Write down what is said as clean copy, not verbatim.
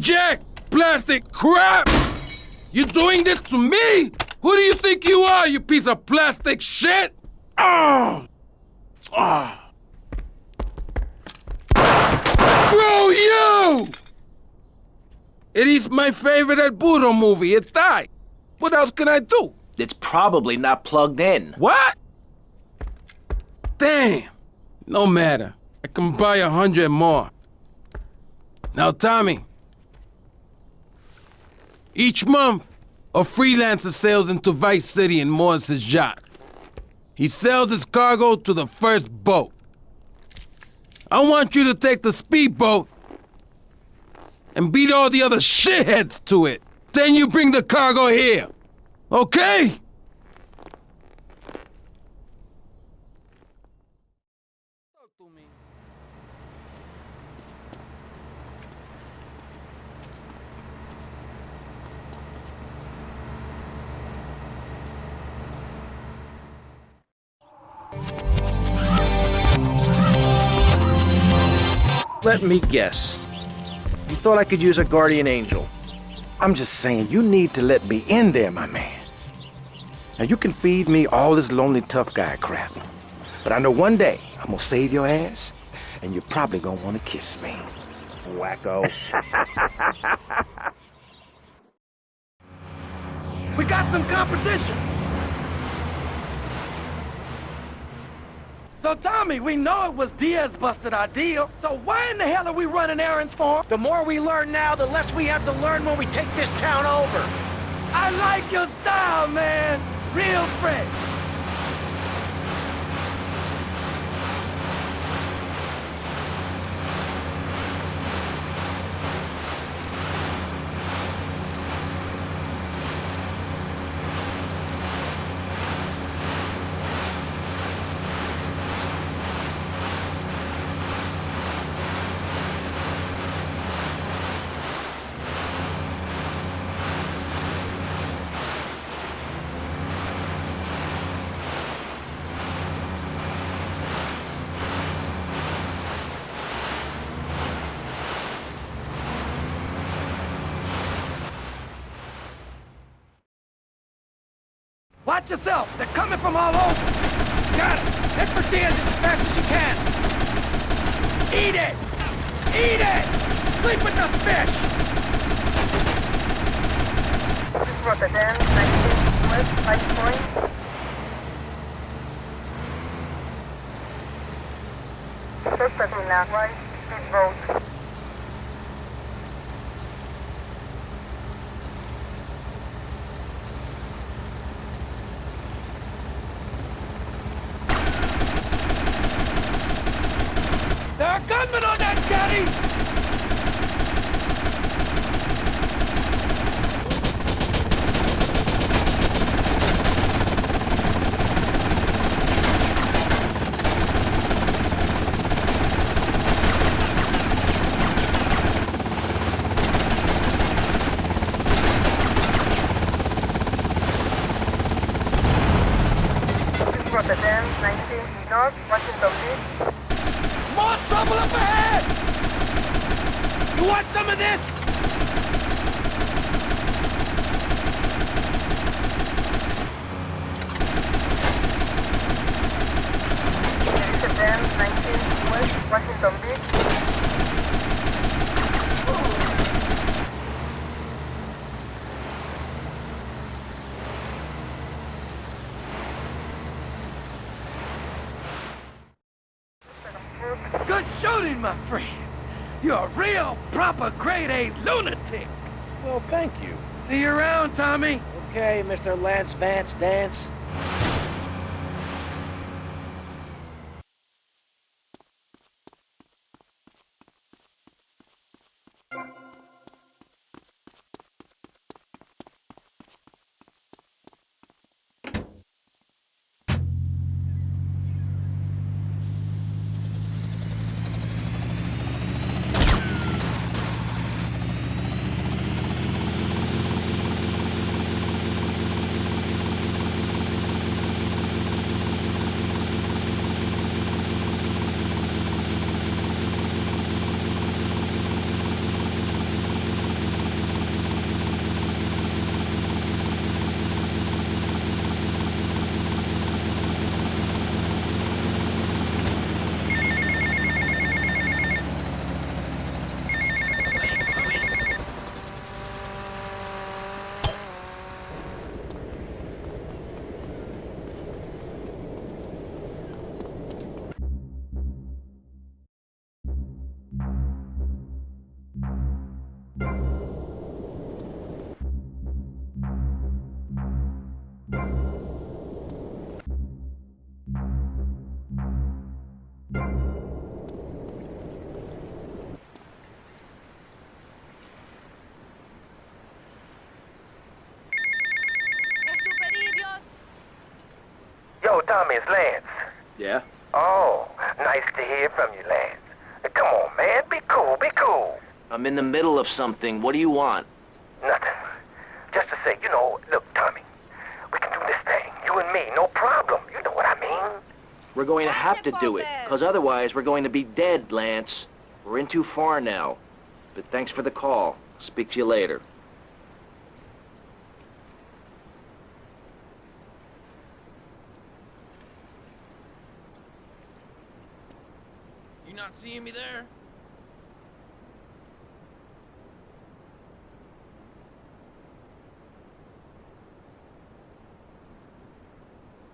jack plastic crap! You doing this to me? Who do you think you are, you piece of plastic shit? Oh! Oh! Bro, you! It is my favorite El Burro movie. It died. What else can I do? It's probably not plugged in. What? Damn. No matter. I can buy 100 more. Now, Tommy. Each month, a freelancer sails into Vice City in Morris's yacht. He sells his cargo to the first boat. I want you to take the speedboat and beat all the other shitheads to it. Then you bring the cargo here. Okay? Let me guess. You thought I could use a guardian angel. I'm just saying, you need to let me in there, my man. Now, you can feed me all this lonely tough guy crap, but I know one day I'm gonna save your ass, and you're probably gonna want to kiss me. Wacko. We got some competition! So Tommy, we know it was Diaz busted our deal, so why in the hell are we running errands for him? The more we learn now, the less we have to learn when we take this town over. I like your style, man! Real fresh! Watch yourself! They're coming from all over! Got it! Head for Diaz as fast as you can! Eat it! Eat it! Sleep with the fish! Rotterdam, 19 West, 5 point. First setting now, right, speedboat. There are gunmen on that jetty! Rotterdam, 19 North, Washington Beach. More trouble up ahead! You want some of this? Rotterdam, 19 West, Washington Beach. Good shooting, my friend. You're a real, proper grade-A lunatic. Well, thank you. See you around, Tommy. Okay, Mr. Lance Vance Dance. Tommy, it's Lance. Yeah? Oh, nice to hear from you, Lance. Come on, man, be cool, be cool. I'm in the middle of something. What do you want? Nothing. Just to say, look, Tommy, we can do this thing, you and me, no problem. You know what I mean? We're going to have to do it, because otherwise we're going to be dead, Lance. We're in too far now. But thanks for the call. Speak to you later. You not seeing me there?